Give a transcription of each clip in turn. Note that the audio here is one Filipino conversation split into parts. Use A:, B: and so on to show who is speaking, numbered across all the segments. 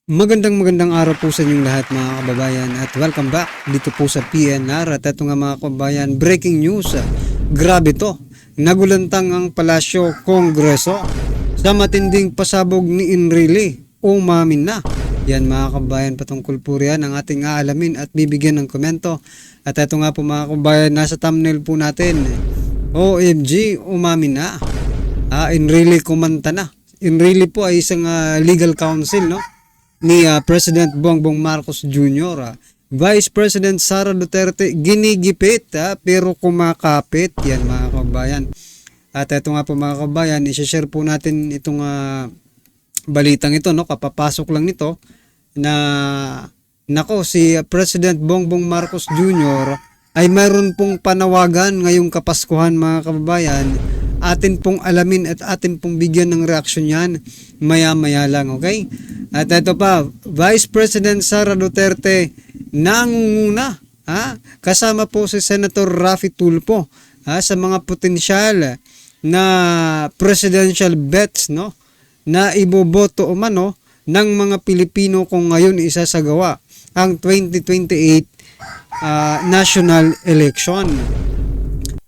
A: Magandang araw po sa inyong lahat mga kababayan at welcome back dito po sa PNR. At ito nga mga kababayan, breaking news. Grabe to, nagulantang ang Palasyo Kongreso sa matinding pasabog ni Enrile. Umamin na. Yan mga kababayan, patungkol po riyan ang ating aalamin at bibigyan ng komento. At ito nga po mga kababayan, nasa thumbnail po natin, OMG, umamin na. Enrile kumanta na. Enrile po ay isang legal counsel, no, ni President Bongbong Marcos Jr. Vice President Sara Duterte ginigipit pero kumakapit. Yan mga kababayan. At ito nga po mga kababayan, i-share po natin itong balitang ito, no, kapapasok lang nito na nako si President Bongbong Marcos Jr. ay mayroon pong panawagan ngayong Kapaskuhan mga kababayan. Atin pong alamin at atin pong bigyan ng reaksyon yan maya-maya lang, okay? At ito pa, Vice President Sara Duterte nangunguna, kasama po si Senator Raffy Tulfo sa mga potensyal na presidential bets, no, na iboboto umano ng mga Pilipino kung ngayon isasagawa ang 2028 national election.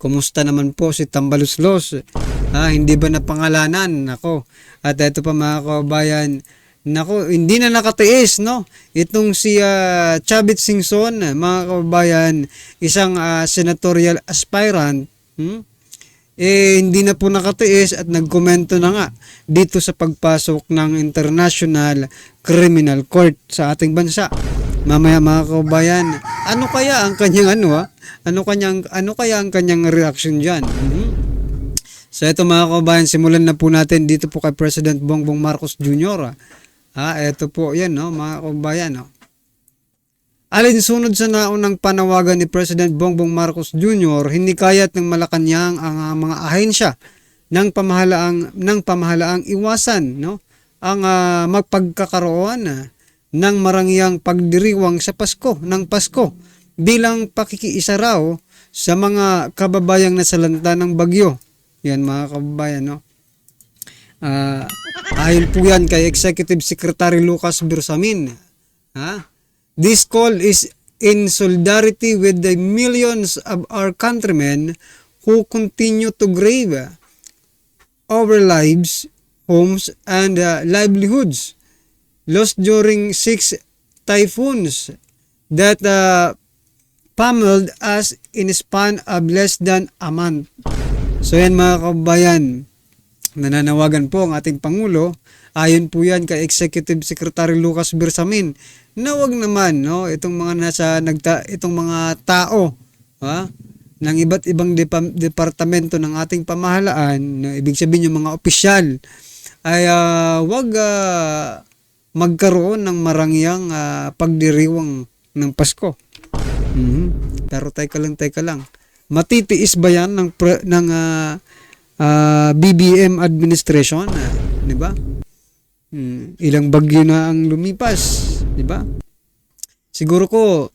A: Kumusta naman po si Tambaluslos? Hindi ba napangalanan? Nako. At ito pa mga kababayan, nako, hindi na nakatiis, no? Itong si Chavit Singson, mga kababayan, isang senatorial aspirant, hindi na po nakatiis at nagkomento na nga dito sa pagpasok ng International Criminal Court sa ating bansa. Mamaya mga kababayan, ano kaya ang kanyang ano kaya ang kanyang reaction diyan? So ito mga kababayan, simulan na po natin dito po kay President Bongbong Marcos Jr. Ito po 'yan, no, mga kababayan, no. Alinsunod sa naunang panawagan ni President Bongbong Marcos Jr., hinikayat ng Malacanang ang mga ahensya ng pamahalaang iwasan, no, ang magpagkakaroon ng marangyang pagdiriwang sa Pasko bilang pakikiisa raw sa mga kababayang nasalanta ng bagyo. Yan mga kababayan, no. Ayon po yan kay Executive Secretary Lucas Bersamin. This call is in solidarity with the millions of our countrymen who continue to grieve over lives, homes, and livelihoods lost during 6 typhoons that pummeled us in a span of less than a month. So yan mga kababayan, nananawagan po ang ating Pangulo, ayon po yan kay Executive Secretary Lucas Bersamin, na wag naman, no, itong mga tao ng iba't ibang departamento ng ating pamahalaan, na ibig sabihin yung mga opisyal, ay wag magkaroon ng marangyang pagdiriwang ng Pasko. Pero teka lang. Matitiis ba yan ng BBM administration? Di ba? Ilang bagyo na ang lumipas, di ba? Siguro ko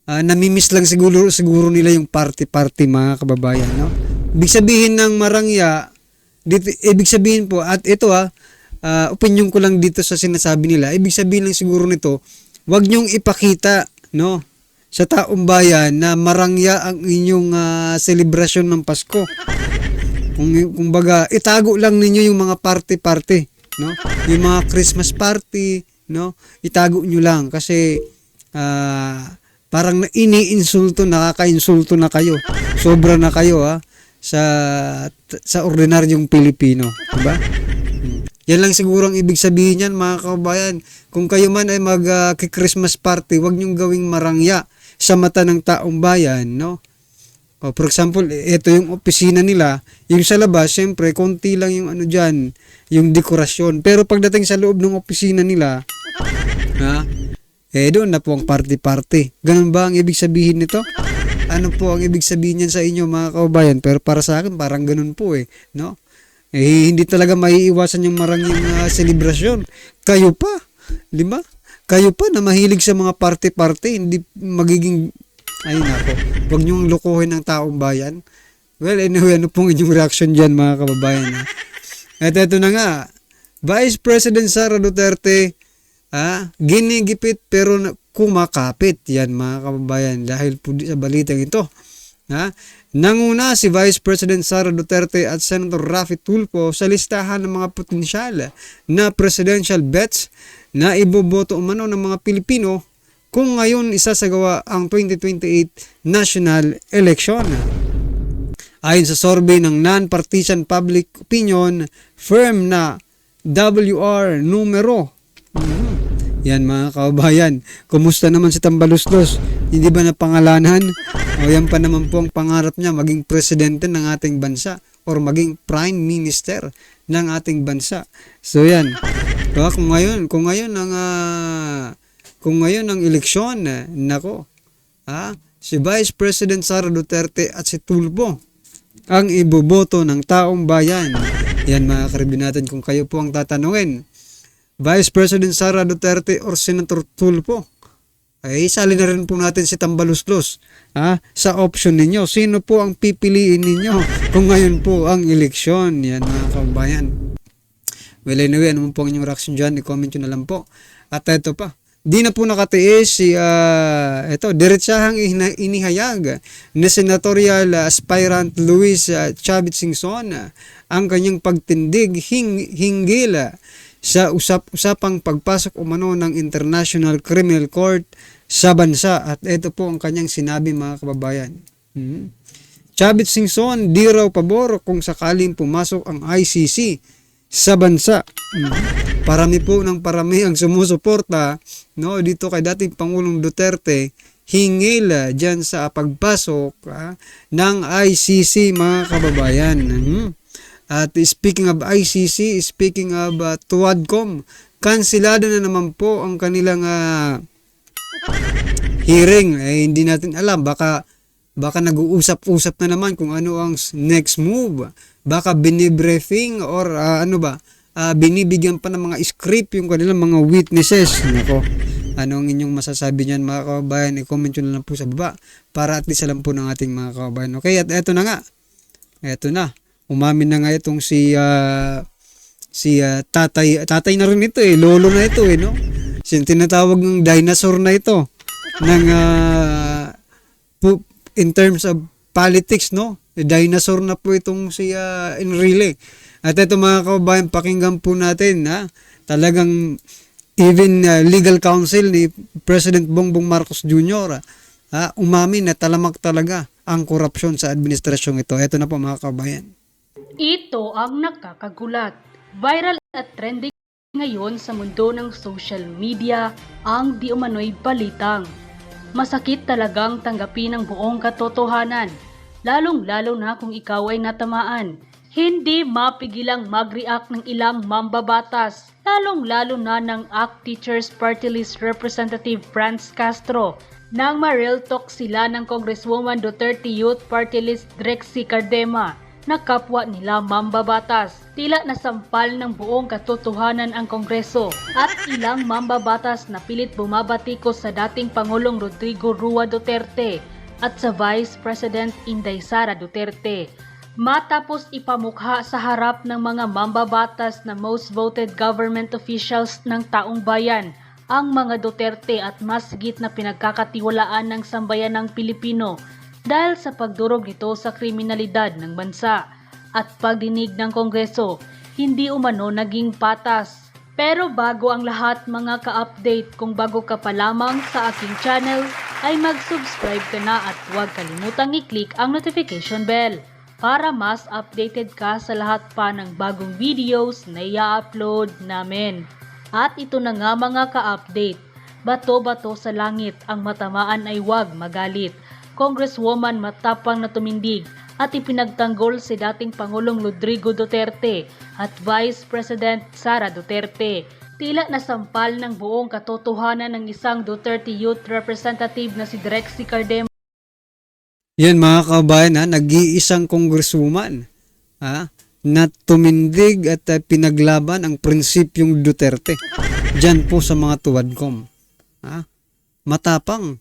A: namimiss lang siguro nila yung party mga kababayan, no? Ibig sabihin ng marangya, ibig sabihin po, at ito opinion ko lang dito sa sinasabi nila, ibig sabihin lang siguro nito, wag nyong ipakita, no, sa taong bayan na marangya ang inyong selebrasyon ng Pasko. Kung baga, itago lang ninyo yung mga party, no, yung mga Christmas party, no, itago nyo lang kasi parang iniinsulto, nakaka-insulto na kayo, sobra na kayo sa ordinaryong Pilipino, diba? Yan lang siguro ang ibig sabihin yan mga kababayan. Kung kayo man ay mag-Christmas party, wag nyong gawing marangya sa mata ng taong bayan, no? For example, ito yung opisina nila, yung sa labas, syempre, konti lang yung dyan, yung dekorasyon. Pero pagdating sa loob ng opisina nila, doon na po ang party. Ganun ba ang ibig sabihin nito? Ano po ang ibig sabihin niyan sa inyo mga kababayan? Pero para sa akin, parang ganun po no? Hindi talaga maiiwasan yung maraming selebrasyon. Kayo pa, di ba? Kayo pa na mahilig sa mga party, hindi magiging, ay nako, huwag niyong lukuhin ng taong bayan. Well, anyway, ano pong inyong reaction dyan mga kababayan? At ito na nga, Vice President Sara Duterte ginigipit pero kumakapit. Yan mga kababayan, dahil po sa balitang ito. Nanguna si Vice President Sara Duterte at Senator Raffy Tulfo sa listahan ng mga potensyal na presidential bets na iboboto umano ng mga Pilipino kung ngayon isasagawa ang 2028 national election. Ayon sa survey ng non-partisan public opinion firm na WR Numero. Yan mga kababayan, kumusta naman si Tambaluslos? Hindi ba napangalanan? O yan pa naman po ang pangarap niya, maging presidente ng ating bansa or maging prime minister ng ating bansa. So yan. Kung ngayon ang eleksyon, nako. Si Vice President Sara Duterte at si Tulfo ang iboboto ng taong bayan. Yan mga karibin natin, kung kayo po ang tatanungin, Vice President Sara Duterte or Senator Tulfo, ay isali na rin po natin si Tambaluslos sa option ninyo. Sino po ang pipiliin ninyo kung ngayon po ang eleksyon? Yan mga kabayan. Well, anyway, ano po ang inyong reaction dyan? I-comment nyo na lang po. At ito pa, di na po nakatiis si diretsahang inihayag na senatorial aspirant Luis Chavit Singson ang kanyang pagtindig hinggil sa usap-usapang pagpasok umano ng International Criminal Court sa bansa. At ito po ang kanyang sinabi mga kababayan. Chavit Singson di raw pabor kung sakaling pumasok ang ICC sa bansa. Parami po ng parami ang sumusuporta dito kay dating Pangulong Duterte hingil dyan sa pagpasok ng ICC mga kababayan. At speaking of ICC, speaking of Tuadcom, kansilado na naman po ang kanilang hearing. Hindi natin alam, baka nag-uusap-usap na naman kung ano ang next move. Baka binibriefing or binibigyan pa ng mga script yung kanilang mga witnesses. Nako, anong inyong masasabi niyan mga kababayan? I-comment nyo na lang po sa baba para at least alam po ng ating mga kababayan. Okay, at eto na nga. Eto na. Umamin na nga itong si tatay na rin ito lolo na ito no? Tinatawag ng dinosaur na ito ng in terms of politics, no? Dinosaur na po itong si Enrile. At ito mga kababayan, pakinggan po natin talagang even legal counsel ni President Bongbong Marcos Jr. Umamin na talamak talaga ang korupsyon sa administrasyong ito. Ito na po mga kababayan.
B: Ito ang nakakagulat. Viral at trending ngayon sa mundo ng social media ang di umano'y balitang. Masakit talagang tanggapin ang buong katotohanan, lalong-lalo na kung ikaw ay natamaan. Hindi mapigilang mag-react ng ilang mambabatas, lalong-lalo na ng ACT Teachers Party List Representative Franz Castro. Nang ma-real talk sila ng Congresswoman Duterte Youth Party List Drexy Cardema, na kapwa nila mambabatas. Tila nasampal ng buong katotohanan ang Kongreso at ilang mambabatas na pilit bumabatikos sa dating Pangulong Rodrigo Rua Duterte at sa Vice President Inday Sara Duterte. Matapos ipamukha sa harap ng mga mambabatas na most voted government officials ng taong bayan ang mga Duterte at mas higit na pinagkakatiwalaan ng sambayanang Pilipino dahil sa pagdurog nito sa kriminalidad ng bansa at pagdinig ng Kongreso, hindi umano naging patas. Pero bago ang lahat mga ka-update, kung bago ka pa lamang sa aking channel, ay mag-subscribe ka na at huwag kalimutang i-click ang notification bell para mas updated ka sa lahat pa ng bagong videos na i-upload namin. At ito na nga mga ka-update, bato-bato sa langit, ang matamaan ay huwag magalit. Congresswoman matapang na tumindig at ipinagtanggol si dating Pangulong Rodrigo Duterte at Vice President Sara Duterte. Tila nasampal ng buong katotohanan ng isang Duterte Youth Representative na si Drexy Cardema.
A: Yan mga kabayan, nag-iisang congresswoman na tumindig at pinaglaban ang prinsipyong Duterte dyan po sa mga Tuadcom. Matapang.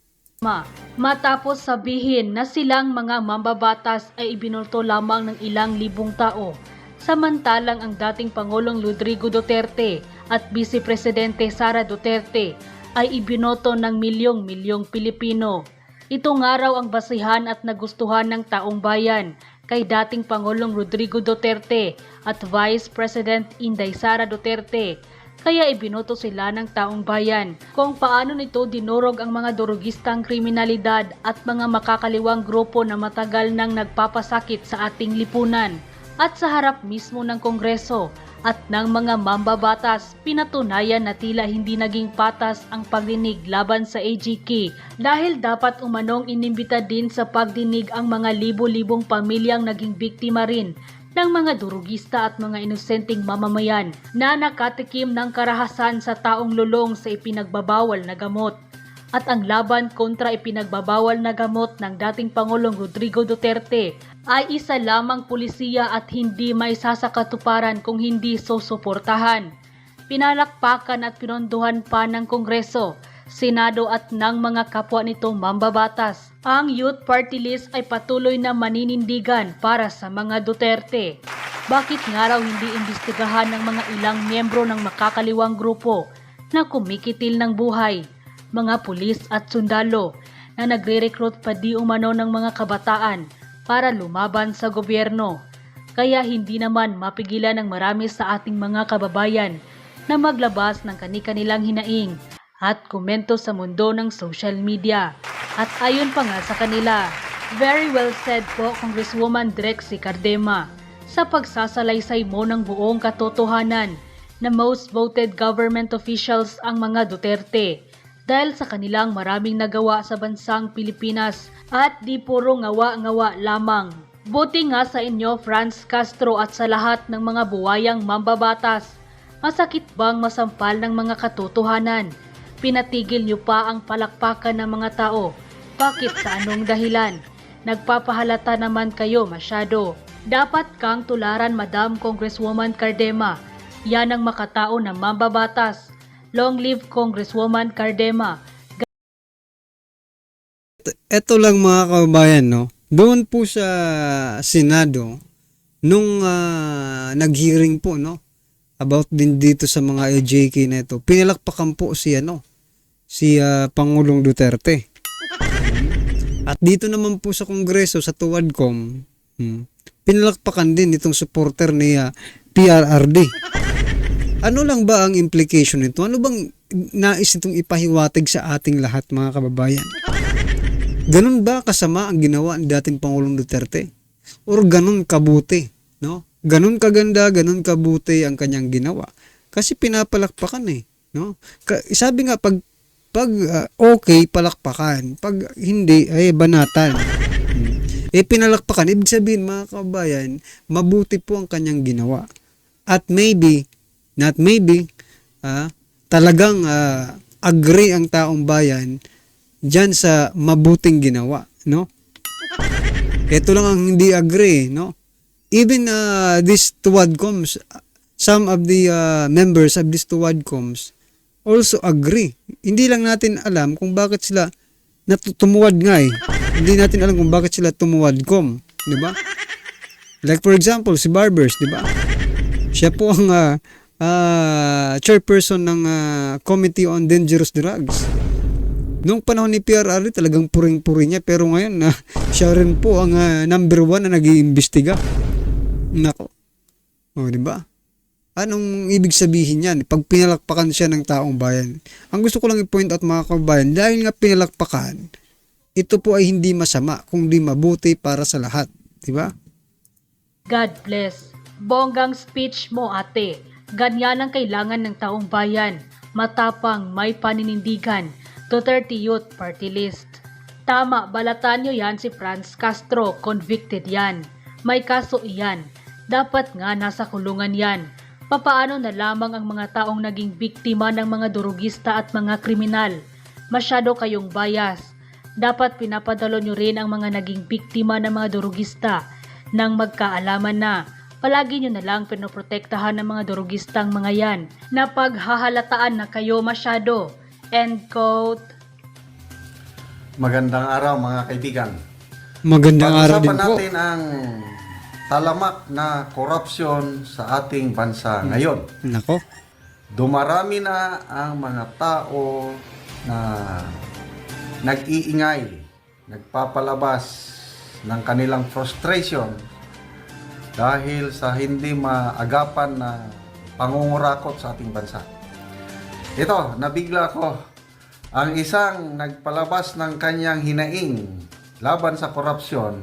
B: Matapos sabihin na silang mga mambabatas ay ibinulto lamang ng ilang libong tao, Samantalang ang dating Pangulong Rodrigo Duterte at Vice Presidente Sara Duterte ay ibinoto ng milyong-milyong Pilipino. Ito nga raw ang basihan at nagustuhan ng taong bayan kay dating Pangulong Rodrigo Duterte at Vice President Inday Sara Duterte. Kaya ibinoto sila ng taong bayan kung paano nito dinurog ang mga durugistang kriminalidad at mga makakaliwang grupo na matagal nang nagpapasakit sa ating lipunan. At sa harap mismo ng Kongreso at ng mga mambabatas, pinatunayan na tila hindi naging patas ang pagdinig laban sa AGK dahil dapat umanong inimbita din sa pagdinig ang mga libo-libong pamilyang naging biktima rin ng mga durugista at mga inosenteng mamamayan na nakatikim ng karahasan sa taong lulong sa ipinagbabawal na gamot. At ang laban kontra ipinagbabawal na gamot ng dating Pangulong Rodrigo Duterte ay isa lamang pulisiya at hindi may sasakatuparan kung hindi susuportahan. Pinalakpakan at pinondohan pa ng Kongreso, Senado at ng mga kapwa nito mambabatas. Ang Youth Party List ay patuloy na maninindigan para sa mga Duterte. Bakit nga raw hindi imbestigahan ng mga ilang miyembro ng makakaliwang grupo na kumikitil ng buhay, mga pulis at sundalo na nagre-recruit pa di umano ng mga kabataan para lumaban sa gobyerno. Kaya hindi naman mapigilan ng marami sa ating mga kababayan na maglabas ng kani-kanilang hinaing at komento sa mundo ng social media. At ayon pa nga sa kanila, very well said po Congresswoman Drexy Cardema, sa pagsasalaysay mo ng buong katotohanan na most voted government officials ang mga Duterte dahil sa kanilang maraming nagawa sa bansang Pilipinas at di puro ngawa-ngawa lamang. Buti nga sa inyo Franz Castro at sa lahat ng mga buwayang mambabatas. Masakit bang masampal ng mga katotohanan? Pinatigil niyo pa ang palakpakan ng mga tao. Bakit sa anong dahilan? Nagpapahalata naman kayo masyado. Dapat kang tularan Madam Congresswoman Cardema. Yan ang makatao na mambabatas. Long live Congresswoman Cardema.
A: Ito lang mga kababayan, no? Doon po sa Senado, nung nag-hearing po, no? About din dito sa mga AJK na ito, pinalakpakan po si Pangulong Duterte. At dito naman po sa Kongreso, sa Tuwadcom, pinalakpakan din itong supporter ni PRRD. Ano lang ba ang implication nito? Ano bang nais itong ipahiwatig sa ating lahat mga kababayan? Ganun ba kasama ang ginawa ni dating Pangulong Duterte? Or ganun kabuti? No? Ganun kaganda, ganun kabuti ang kanyang ginawa. Kasi pinapalakpakan no? Sabi nga, pag okay, palakpakan. Pag hindi, ay banatan. Pinalakpakan. Ibig sabihin mga kababayan, mabuti po ang kanyang ginawa. At maybe, talagang agree ang taong bayan dyan sa mabuting ginawa, no? Ito lang ang hindi agree, no? Even these Tuwadcoms, some of the members of these Tuwadcoms also agree. Hindi lang natin alam kung bakit sila tumuwad nga Hindi natin alam kung bakit sila tumuwadcom, di ba? Like for example, si Barbers, di ba? Siya po ang chairperson ng Committee on Dangerous Drugs. Noong panahon ni PRRD talagang puring-puri niya, pero ngayon siya rin po ang number 1 na nag-iimbestiga. Nako. Di ba? Anong ibig sabihin yan? Pag pinalakpakan siya ng taong bayan. Ang gusto ko lang i-point out mga kabayan, dahil nga pinalakpakan, ito po ay hindi masama, kundi mabuti para sa lahat. Di ba?
B: God bless. Bonggang speech mo ate. Ganyan ang kailangan ng taong bayan. Matapang, may paninindigan. Duterte Youth Party List. Tama, balatan nyo yan si Franz Castro. Convicted yan. May kaso iyan. Dapat nga nasa kulungan yan. Papaano na lamang ang mga taong naging biktima ng mga durugista at mga kriminal? Masyado kayong bias. Dapat pinapadalo nyo rin ang mga naging biktima ng mga durugista nang magkaalaman na. Palagi nyo na lang pinoprotektahan ng mga durugistang mga yan na paghahalataan na kayo masyado. End quote.
C: Magandang araw mga kaibigan.
A: Magandang araw din po.
C: Pag-usapan natin ang talamak na korupsyon sa ating bansa ngayon.
A: Nako.
C: Dumarami na ang mga tao na nag-iingay, nagpapalabas ng kanilang frustration dahil sa hindi maagapan na pangungurakot sa ating bansa. Ito, nabigla ko. Ang isang nagpalabas ng kanyang hinaing laban sa korupsyon,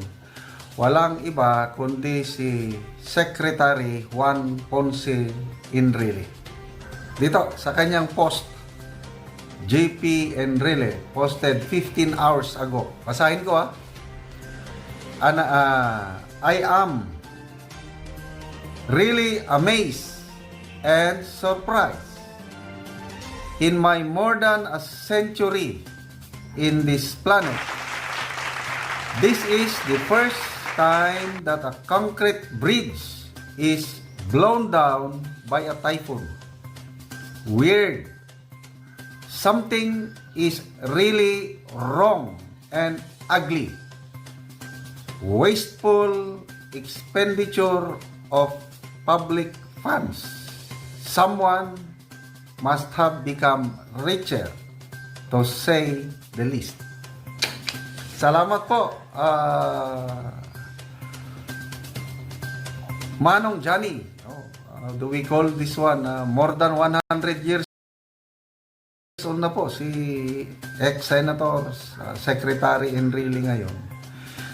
C: walang iba kundi si Secretary Juan Ponce Enrile. Dito sa kanyang post, JP Enrile posted 15 hours ago. Basahin ko I am really amazed and surprised. In my more than a century in this planet, this is the first time that a concrete bridge is blown down by a typhoon. Weird. Something is really wrong and ugly. Wasteful expenditure of public funds. Someone must have become richer, to say the least. Salamat po, Manong Johnny. Do we call this one more than 100 years old na po si ex-senator, Secretary Enrile ngayon.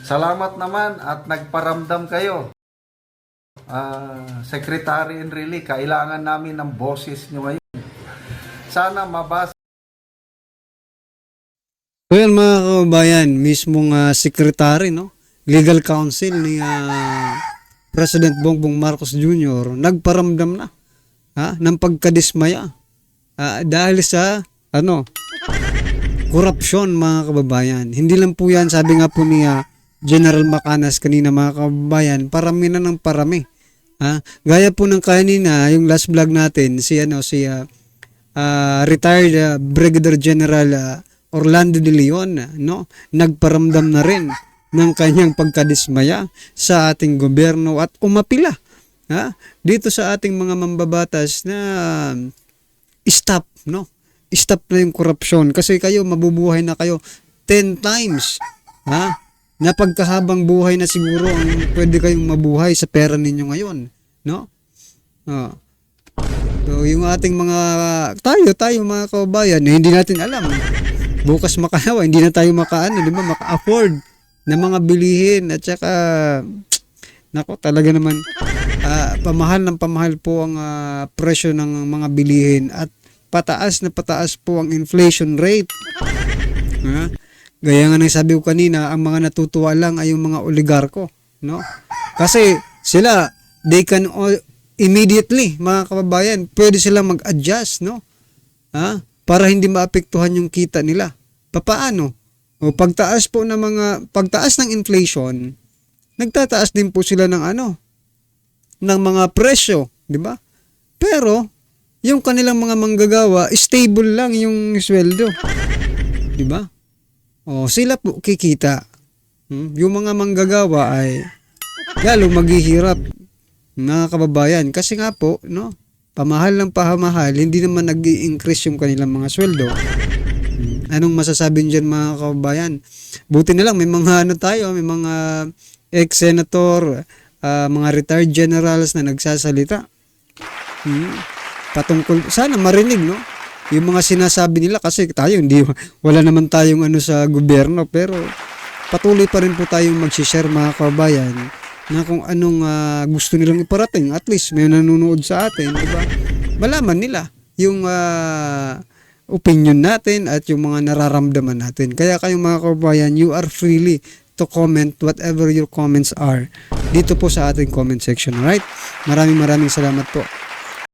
C: Salamat naman at nagparamdam kayo. Secretary Enrile, kailangan namin ng boses nyo ngayon. Sana mabasa.
A: So yan mga kababayan, mismong secretary, no? Legal counsel ni President Bongbong Marcos Jr. nagparamdam na ng pagkadismaya dahil sa korupsyon mga kababayan. Hindi lang po yan, sabi nga po ni General Macanas kanina mga kababayan, parami na ng parami. Gaya po ng kanina, yung last vlog natin, si retired Brigadier General Orlando De Leon, no? Nagparamdam na rin ng kanyang pagkadismaya sa ating gobyerno at umapila dito sa ating mga mambabatas na stop, no? Stop na yung korupsyon kasi kayo mabubuhay na kayo 10 times na pagkahabang buhay na siguro ang pwede kayong mabuhay sa pera ninyo ngayon, no? So yung ating mga tayo mga kababayan, hindi natin alam bukas makalawa, hindi na tayo di ba, maka-afford na mga bilihin at saka nako talaga naman pamahal po ang presyo ng mga bilihin at pataas na pataas po ang inflation rate. Gaya nga ng sabi ko kanina, ang mga natutuwa lang ay yung mga oligarko, no? Kasi sila, they can immediately, mga kababayan, pwede silang mag-adjust, no? Para hindi maapektuhan yung kita nila. Papaano? O pagtaas ng inflation, nagtataas din po sila ng ng mga presyo, di ba? Pero yung kanilang mga manggagawa, stable lang yung sweldo. Di ba? O sila po kikita. Yung mga manggagawa ay lalo maghihirap, mga kababayan, kasi nga po, no? Pamahal ng pahamahal, hindi naman nag-i-increase yung kanilang mga sweldo. Anong masasabi niyan mga kababayan? Buti na lang may mga may mga ex-senator, mga retired generals na nagsasalita. Patungkol, sana marinig, no? Yung mga sinasabi nila kasi tayo, wala naman tayong sa gobyerno, pero patuloy pa rin po tayong mag-share mga kababayan na kung anong gusto nilang iparating. At least may nanonood sa atin, diba? Malaman nila yung opinion natin at yung mga nararamdaman natin. Kaya kayong mga kababayan, you are freely to comment whatever your comments are dito po sa ating comment section. Alright? Maraming salamat po.